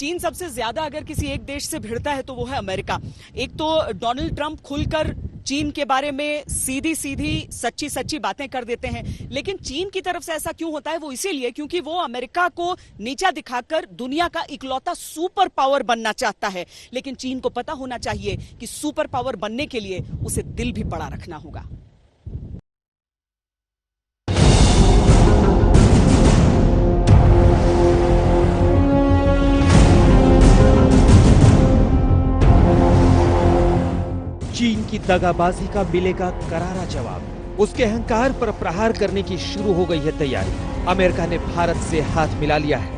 चीन सबसे ज्यादा अगर किसी एक देश से भिड़ता है तो वो है अमेरिका। एक तो डोनाल्ड ट्रंप खुलकर चीन के बारे में सीधी सीधी सच्ची सच्ची बातें कर देते हैं, लेकिन चीन की तरफ से ऐसा क्यों होता है? वो इसीलिए क्योंकि वो अमेरिका को नीचा दिखाकर दुनिया का इकलौता सुपर पावर बनना चाहता है। लेकिन चीन को पता होना चाहिए कि सुपर पावर बनने के लिए उसे दिल भी बड़ा रखना होगा। चीन की दगाबाजी का मिलेगा करारा जवाब। उसके अहंकार पर प्रहार करने की शुरू हो गई है तैयारी। अमेरिका ने भारत से हाथ मिला लिया है।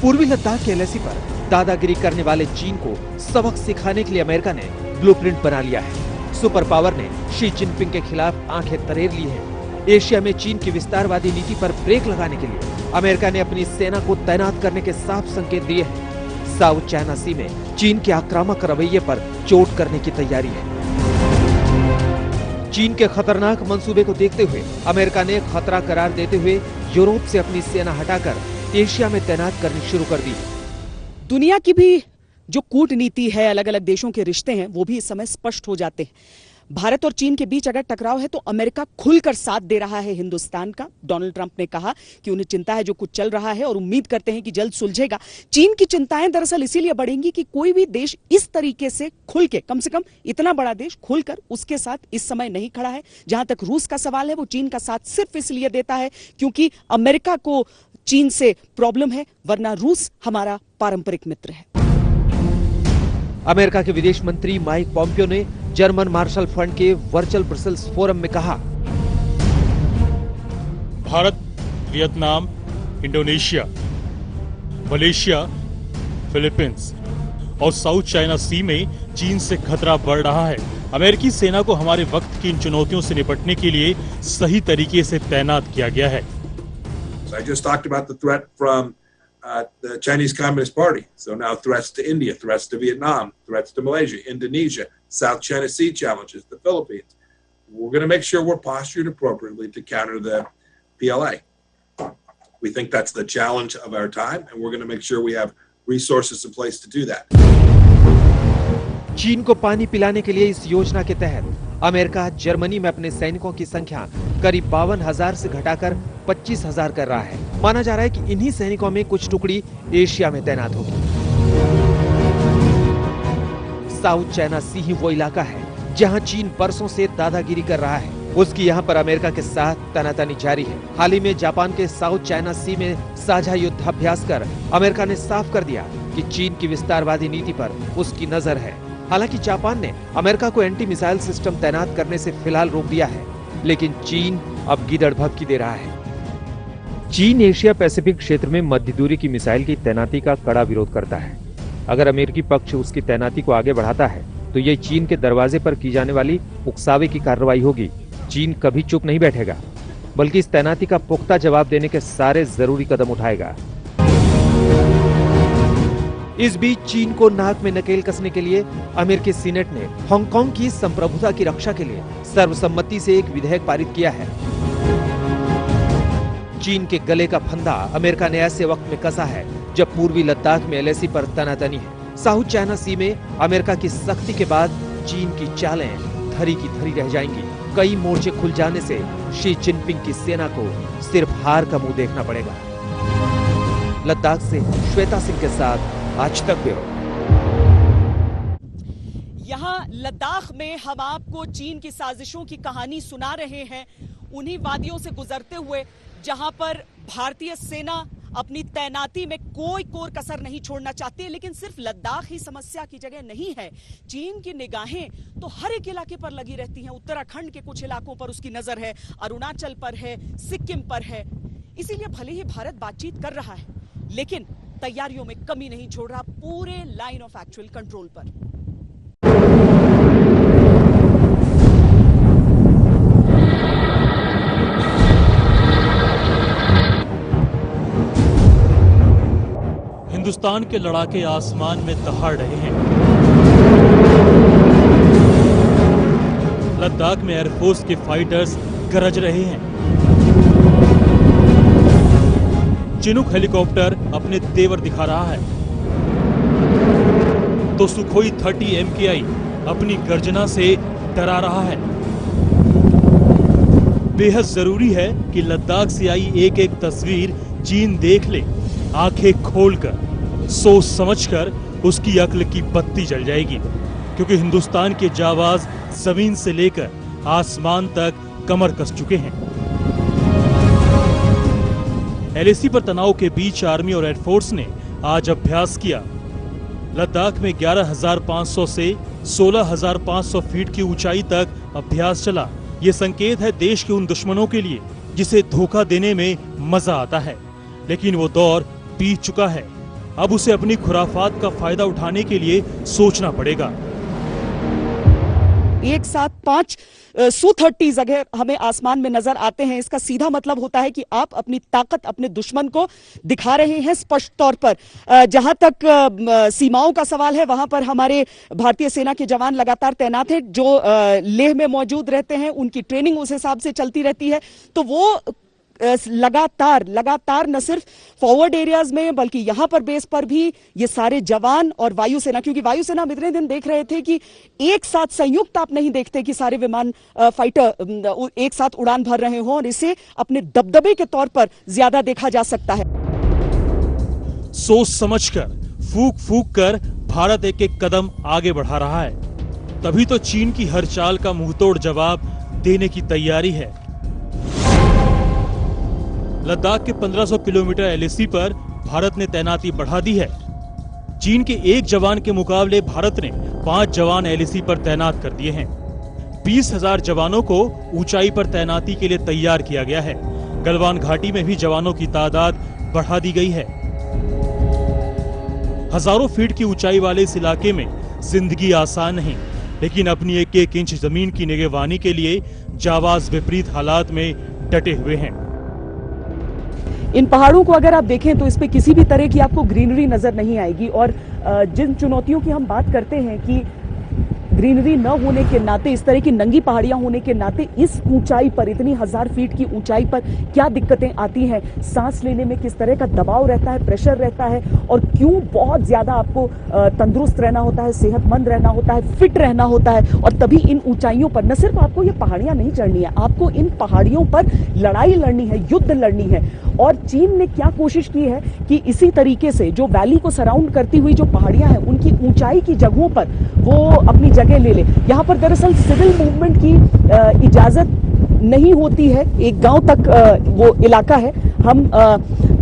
पूर्वी लद्दाख के एलएसी पर दादागिरी करने वाले चीन को सबक सिखाने के लिए अमेरिका ने ब्लूप्रिंट बना लिया है। सुपर पावर ने शी जिनपिंग के खिलाफ आंखें तरेर ली हैं। एशिया में चीन की विस्तारवादी नीति पर ब्रेक लगाने के लिए अमेरिका ने अपनी सेना को तैनात करने के साफ संकेत दिए हैं। साउथ चाइना सी में चीन के आक्रामक रवैये पर चोट करने की तैयारी है। चीन के खतरनाक मंसूबे को देखते हुए अमेरिका ने खतरा करार देते हुए यूरोप से अपनी सेना हटाकर एशिया में तैनात करनी शुरू कर दी। दुनिया की भी जो कूटनीति है, अलग अलग देशों के रिश्ते हैं, वो भी इस समय स्पष्ट हो जाते हैं। भारत और चीन के बीच अगर टकराव है तो अमेरिका खुलकर साथ दे रहा है हिंदुस्तान का। डोनाल्ड ट्रंप ने कहा कि उन्हें चिंता है जो कुछ चल रहा है और उम्मीद करते हैं कि जल्द सुलझेगा। चीन की चिंताएं दरअसल इसीलिए बढ़ेंगी कि कोई भी देश इस तरीके से खुल के, कम से कम इतना बड़ा देश खुलकर उसके साथ इस समय नहीं खड़ा है। जहां तक रूस का सवाल है, वो चीन का साथ सिर्फ इसलिए देता है क्योंकि अमेरिका को चीन से प्रॉब्लम है, वरना रूस हमारा पारंपरिक मित्र है। अमेरिका के विदेश मंत्री माइक पॉम्पियो ने जर्मन मार्शल फंड के वर्चुअल ब्रसेल्स फोरम में कहा, Bharat, Vietnam, Indonesia, Malaysia, Philippines और साउथ चाइना सी में चीन से खतरा बढ़ रहा है। अमेरिकी सेना को हमारे वक्त की इन चुनौतियों से निपटने के लिए सही तरीके से तैनात किया गया है। I just talked about the threat from the Chinese Communist Party. So now threats to India, threats to Vietnam, threats to Malaysia, Indonesia, South China Sea challenges, the Philippines. We're going to make sure we're postured appropriately to counter the PLA. We think that's the challenge of our time, and we're going to make sure we have resources in place to do that. चीन को पानी पिलाने के लिए इस योजना के तहत अमेरिका जर्मनी में अपने सैनिकों की संख्या करीब 52,000 से घटाकर 25,000 कर रहा है। माना जा रहा है कि इन्हीं सैनिकों में कुछ टुकड़ी एशिया में तैनात होगी। साउथ चाइना सी ही वो इलाका है जहां चीन बरसों से दादागिरी कर रहा है। उसकी यहां पर अमेरिका के साथ तनातनी जारी है। हाल ही में जापान के साउथ चाइना सी में साझा युद्धाभ्यास कर अमेरिका ने साफ कर दिया कि चीन की विस्तारवादी नीति पर उसकी नजर है। हालांकि जापान ने अमेरिका को एंटी मिसाइल सिस्टम तैनात करने से फिलहाल रोक दिया है, लेकिन चीन अब गिदड़ भभकी दे रहा है। चीन एशिया पैसिफिक क्षेत्र में मध्य दूरी की मिसाइल की तैनाती का कड़ा विरोध करता है। अगर अमेरिकी पक्ष उसकी तैनाती को आगे बढ़ाता है तो ये चीन के दरवाजे पर की जाने वाली उकसावे की कार्रवाई होगी। चीन कभी चुप नहीं बैठेगा, बल्कि इस तैनाती का पुख्ता जवाब देने के सारे जरूरी कदम उठाएगा। इस बीच चीन को नाक में नकेल कसने के लिए अमेरिकी सीनेट ने हांगकांग की संप्रभुता की रक्षा के लिए सर्वसम्मति से एक विधेयक पारित किया है। चीन के गले का फंदा अमेरिका ने ऐसे वक्त में कसा है जब पूर्वी लद्दाख में एलएसी पर तनातनी है। साउथ चाइना सी में अमेरिका की सख्ती के बाद चीन की चालें धरी की धरी रह जाएंगी। कई मोर्चे खुल जाने से शी जिनपिंग की सेना को सिर्फ हार का मुंह देखना पड़ेगा। लद्दाख से श्वेता सिंह के साथ आज तक ब्यूरो। यहाँ लद्दाख में हम आपको चीन की साजिशों की कहानी सुना रहे हैं, उन्हीं वादियों से गुजरते हुए जहां पर भारतीय सेना अपनी तैनाती में कोई कोर कसर नहीं छोड़ना चाहती है। लेकिन सिर्फ लद्दाख ही समस्या की जगह नहीं है। चीन की निगाहें तो हर एक इलाके पर लगी रहती हैं। उत्तराखंड के कुछ इलाकों पर उसकी नजर है, अरुणाचल पर है, सिक्किम पर है। इसीलिए भले ही भारत बातचीत कर रहा है, लेकिन तैयारियों में कमी नहीं छोड़ रहा, पूरे लाइन ऑफ एक्चुअल कंट्रोल पर। हिंदुस्तान के लड़ाके आसमान में दहाड़ रहे हैं। लद्दाख में एयरफोर्स के फाइटर्स गरज रहे हैं। चिनूक हेलीकॉप्टर अपने तेवर दिखा रहा है, तो सुखोई 30 MKI अपनी गर्जना से डरा रहा है। बेहद जरूरी है कि लद्दाख से आई एक एक तस्वीर चीन देख ले, आंखें खोलकर, सोच समझकर उसकी अक्ल की बत्ती जल जाएगी, क्योंकि हिंदुस्तान के जाबाज जमीन से लेकर आसमान तक कमर कस चुके हैं। LAC पर तनाव के बीच आर्मी और एयरफोर्स ने आज अभ्यास किया। लद्दाख में 11,500 से 16,500 फीट की ऊंचाई तक अभ्यास चला। ये संकेत है देश के उन दुश्मनों के लिए जिसे धोखा देने में मजा आता है, लेकिन वो दौर बीत चुका है। अब उसे अपनी खुराफात का फायदा उठाने के लिए सोचना पड़ेगा। एक साथ 5 Su-30 अगर हमें आसमान में नजर आते हैं, इसका सीधा मतलब होता है कि आप अपनी ताकत अपने दुश्मन को दिखा रहे हैं स्पष्ट तौर पर। जहां तक सीमाओं का सवाल है, वहां पर हमारे भारतीय सेना के जवान लगातार तैनात हैं, जो लेह में मौजूद रहते हैं, उनकी ट्रेनिंग उस हिसाब से चलती रहती है। तो वो लगातार न सिर्फ फॉरवर्ड एरियाज में बल्कि यहां पर बेस पर भी ये सारे जवान और वायुसेना, क्योंकि वायुसेना हम इतने दिन देख रहे थे कि एक साथ संयुक्त आप नहीं देखते कि सारे विमान फाइटर एक साथ उड़ान भर रहे हों, और इसे अपने दबदबे के तौर पर ज्यादा देखा जा सकता है। सोच समझकर, फूक फूक कर भारत एक एक कदम आगे बढ़ा रहा है, तभी तो चीन की हर चाल का मुंहतोड़ जवाब देने की तैयारी है। लद्दाख के 1500 किलोमीटर LAC पर भारत ने तैनाती बढ़ा दी है। चीन के एक जवान के मुकाबले भारत ने 5 जवान LAC पर तैनात कर दिए हैं। 20,000 जवानों को ऊंचाई पर तैनाती के लिए तैयार किया गया है। गलवान घाटी में भी जवानों की तादाद बढ़ा दी गई है। हजारों फीट की ऊंचाई वाले इस इलाके में जिंदगी आसान नहीं, लेकिन अपनी एक एक इंच जमीन की निगहबानी के लिए जाबाज विपरीत हालात में डटे हुए हैं। इन पहाड़ों को अगर आप देखें तो इस पे किसी भी तरह की आपको ग्रीनरी नजर नहीं आएगी, और जिन चुनौतियों की हम बात करते हैं कि ग्रीनरी न होने के नाते, इस तरह की नंगी पहाड़ियां होने के नाते, इस ऊंचाई पर, इतनी 1000 फीट की ऊंचाई पर क्या दिक्कतें आती हैं, सांस लेने में किस तरह का दबाव रहता है, प्रेशर रहता है, और क्यों बहुत ज्यादा आपको तंदुरुस्त रहना होता है, सेहतमंद रहना होता है, फिट रहना होता है। और तभी इन ऊंचाइयों पर न सिर्फ आपको ये पहाड़ियां नहीं चढ़नी है, आपको इन पहाड़ियों पर लड़ाई लड़नी है, युद्ध लड़नी है। और चीन ने क्या कोशिश की है कि इसी तरीके से जो वैली को सराउंड करती हुई जो पहाड़ियां हैं, उनकी ऊंचाई की जगहों पर वो अपनी जगह ले ले। यहाँ पर दरअसल सिविल मूवमेंट की इजाजत नहीं होती है, एक गांव तक वो इलाका है। हम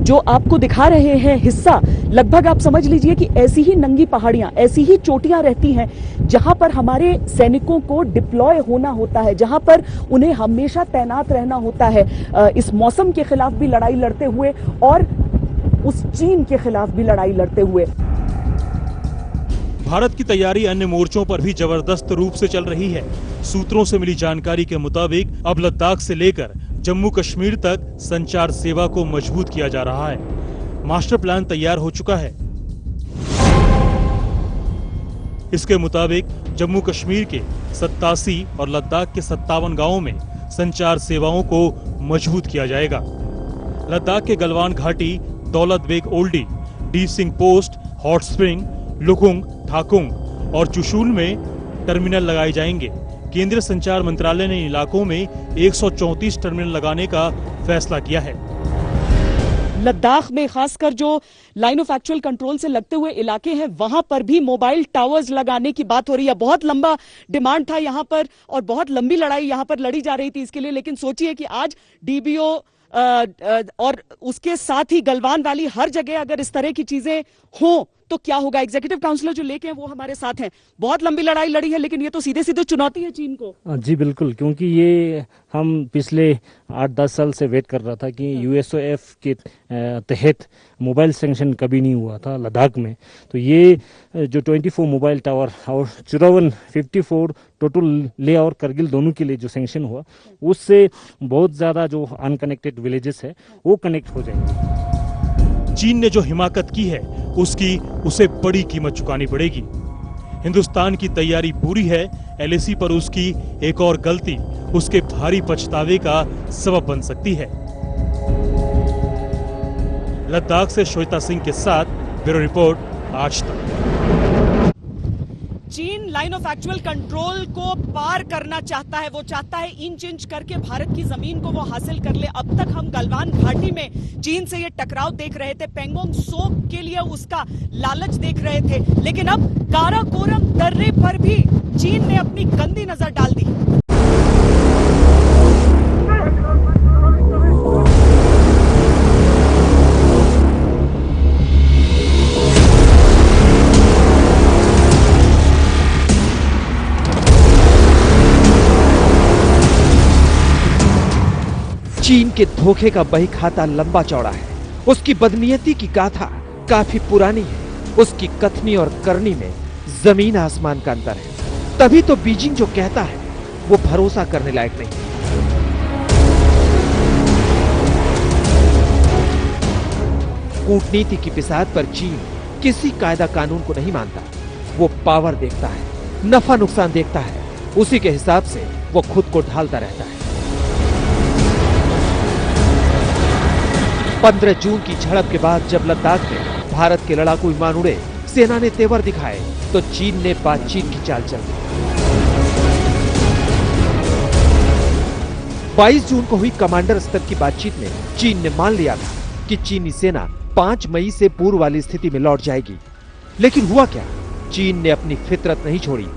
जो आपको दिखा रहे हैं हिस्सा, लगभग आप समझ लीजिए कि ऐसी ही नंगी पहाड़ियां, ऐसी ही चोटियां रहती हैं जहां पर हमारे सैनिकों को डिप्लॉय होना होता है, जहां पर उन्हें हमेशा तैनात रहना होता है, इस मौसम के खिलाफ भी लड़ाई लड़ते हुए और उस चीन के खिलाफ भी लड़ाई लड़ते हुए। भारत की तैयारी अन्य मोर्चों पर भी जबरदस्त रूप से चल रही है। सूत्रों से मिली जानकारी के मुताबिक अब लद्दाख से लेकर जम्मू कश्मीर तक संचार सेवा को मजबूत किया जा रहा है। मास्टर प्लान तैयार हो चुका है। इसके मुताबिक जम्मू कश्मीर के 87 और लद्दाख के 57 गांवों में संचार सेवाओं को मजबूत किया जाएगा। लद्दाख के गलवान घाटी, Daulat Beg Oldi, D Singh post, hot spring, Lukung, Thakung और चुशूल में टर्मिनल लगाए जाएंगे। केंद्रीय संचार मंत्रालय ने इलाकों में 134 टर्मिनल लगाने का फैसला किया है। लद्दाख में खासकर जो लाइन ऑफ एक्चुअल कंट्रोल से लगते हुए इलाके हैं, वहां पर भी मोबाइल टावर्स लगाने की बात हो रही है। बहुत लंबा डिमांड था यहां पर और बहुत लंबी लड़ाई यहां पर लड़ी जा रही थी इसके लिए, लेकिन सोचिए कि आज DBO और उसके साथ ही गलवान वैली, हर जगह अगर इस तरह की चीजें हों तो क्या होगा। एग्जीक्यूटिव काउंसलर जो लेके हैं वो हमारे साथ हैं। बहुत लंबी लड़ाई लड़ी है, लेकिन ये तो सीधे सीधे चुनौती है चीन को। जी बिल्कुल, क्योंकि ये हम पिछले 8-10 साल से वेट कर रहा था कि USOF के तहत मोबाइल सैंक्शन कभी नहीं हुआ था लद्दाख में। तो ये जो 24 मोबाइल टावर और 54 टोटल ले और करगिल दोनों के लिए जो सैंक्शन हुआ, उससे बहुत ज़्यादा जो अनकनेक्टेड विलेजेस है वो कनेक्ट हो जाएंगे। चीन ने जो हिमाकत की है उसकी उसे बड़ी कीमत चुकानी पड़ेगी। हिंदुस्तान की तैयारी पूरी है, LAC पर उसकी एक और गलती उसके भारी पछतावे का सबब बन सकती है। लद्दाख से श्वेता सिंह के साथ ब्यूरो रिपोर्ट आज तक। चीन लाइन ऑफ एक्चुअल कंट्रोल को पार करना चाहता है। वो चाहता है इंच इंच करके भारत की जमीन को वो हासिल कर ले। अब तक हम गलवान घाटी में चीन से ये टकराव देख रहे थे, पेंगोंग सो के लिए उसका लालच देख रहे थे, लेकिन अब काराकोरम दर्रे पर भी चीन ने अपनी गंदी नजर डाल दी। चीन के धोखे का बही खाता लंबा चौड़ा है। उसकी बदनीयती की गाथा काफी पुरानी है। उसकी कथनी और करनी में जमीन आसमान का अंतर है। तभी तो बीजिंग जो कहता है वो भरोसा करने लायक नहीं। कूटनीति की बिसात पर चीन किसी कायदा कानून को नहीं मानता। वो पावर देखता है, नफा नुकसान देखता है, उसी के हिसाब से वो खुद को ढालता रहता है। 15 जून की झड़प के बाद जब लद्दाख में भारत के लड़ाकू विमान उड़े, सेना ने तेवर दिखाए, तो चीन ने बातचीत की चाल चल दी। 22 जून को हुई कमांडर स्तर की बातचीत में चीन ने मान लिया था कि चीनी सेना 5 मई से पूर्व वाली स्थिति में लौट जाएगी। लेकिन हुआ क्या? चीन ने अपनी फितरत नहीं छोड़ी।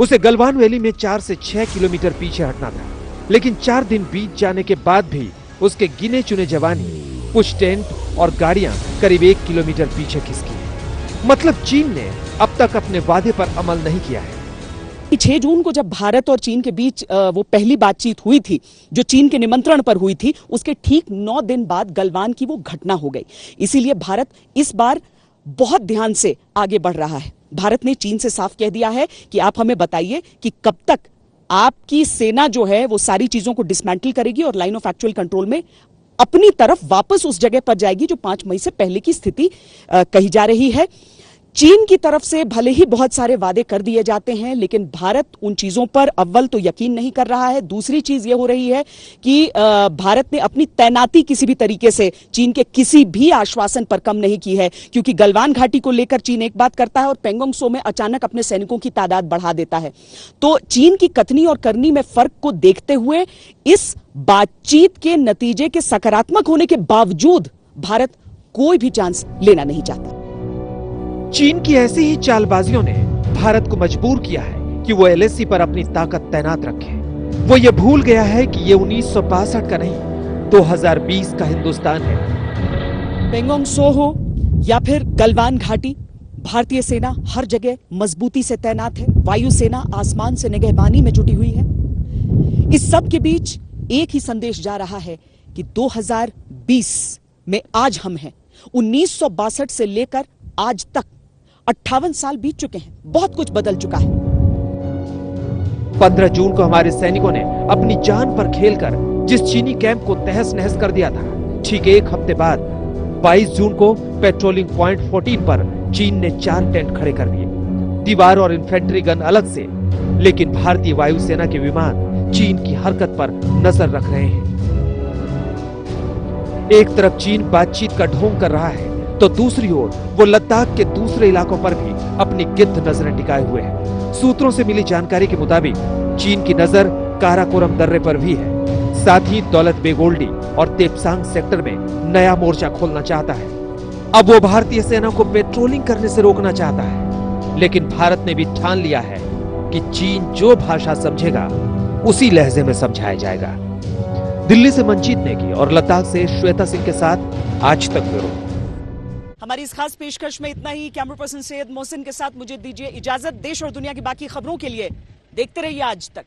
उसे गलवान वैली में 4 से 6 किलोमीटर पीछे हटना था, लेकिन 4 दिन बीत जाने के बाद भी उसके गिने चुने जवान ही कुछ टेंट और गाड़ियां करीब 1 किलोमीटर पीछे खिसकी। मतलब चीन ने अब तक अपने वादे पर अमल नहीं किया है। 6 जून को जब भारत और चीन के बीच वो पहली बातचीत हुई थी, जो चीन के निमंत्रण पर हुई थी, उसके ठीक 9 दिन बाद गलवान की वो घटना हो गई। इसीलिए भारत इस बार बहुत ध्यान से आगे बढ़ रहा है। भारत ने चीन से साफ कह दिया है कि आप हमें बताइए कि कब तक आपकी सेना जो है वो सारी चीजों को डिसमेंटल करेगी और लाइन ऑफ एक्चुअल कंट्रोल में अपनी तरफ वापस उस जगह पर जाएगी जो 5 मई से पहले की स्थिति कही जा रही है। चीन की तरफ से भले ही बहुत सारे वादे कर दिए जाते हैं, लेकिन भारत उन चीजों पर अव्वल तो यकीन नहीं कर रहा है। दूसरी चीज ये हो रही है कि भारत ने अपनी तैनाती किसी भी तरीके से चीन के किसी भी आश्वासन पर कम नहीं की है, क्योंकि गलवान घाटी को लेकर चीन एक बात करता है और पेंगोंग सो में अचानक अपने सैनिकों की तादाद बढ़ा देता है। तो चीन की कथनी और करनी में फर्क को देखते हुए इस बातचीत के नतीजे के सकारात्मक होने के बावजूद भारत कोई भी चांस लेना नहीं चाहता। चीन की ऐसी ही चालबाजियों ने भारत को मजबूर किया है कि वो एलएसी पर अपनी ताकत तैनात रखे। वो ये भूल गया है कि ये 1962 का नहीं, 2020 का हिंदुस्तान है। पेंगोंग सो हो या फिर गलवान घाटी, भारतीय सेना हर जगह मजबूती से तैनात है। वायुसेना आसमान से निगहबानी में जुटी हुई है। इस सब के बीच एक ही संदेश जा रहा है कि 2020 में आज हम हैं। 1962 से लेकर आज तक 58 साल बीत चुके हैं। बहुत कुछ बदल चुका है। 15 जून को हमारे सैनिकों ने अपनी जान पर खेलकर जिस चीनी कैंप को तहस नहस कर दिया था, ठीक 1 हफ्ते बाद 22 जून को पेट्रोलिंग पॉइंट 14 पर चीन ने 4 टेंट खड़े कर दिए, दीवार और इन्फेंट्री गन अलग से। लेकिन भारतीय वायुसेना के विमान चीन की हरकत पर नजर रख रहे हैं। एक तरफ चीन बातचीत का ढोंग कर रहा है, तो दूसरी ओर वो लद्दाख के दूसरे इलाकों पर भी अपनी गिद्ध नजरें टिकाए हुए है। सूत्रों से मिली जानकारी के मुताबिक चीन की नजर काराकोरम दर्रे पर भी है। साथ ही दौलत बेग ओल्डी और तेपसांग सेक्टर में नया मोर्चा खोलना चाहता है। अब वो भारतीय सेना को पेट्रोलिंग करने से रोकना चाहता है, लेकिन भारत ने भी ठान लिया है कि चीन जो भाषा समझेगा उसी लहजे में समझाया जाएगा। दिल्ली से मनजीत नेगी और लद्दाख से श्वेता सिंह के साथ आज तक ब्यूरो। हमारी इस खास पेशकश में इतना ही। कैमरा पर्सन सैयद मोहसिन के साथ मुझे दीजिए इजाजत। देश और दुनिया की बाकी खबरों के लिए देखते रहिए आज तक।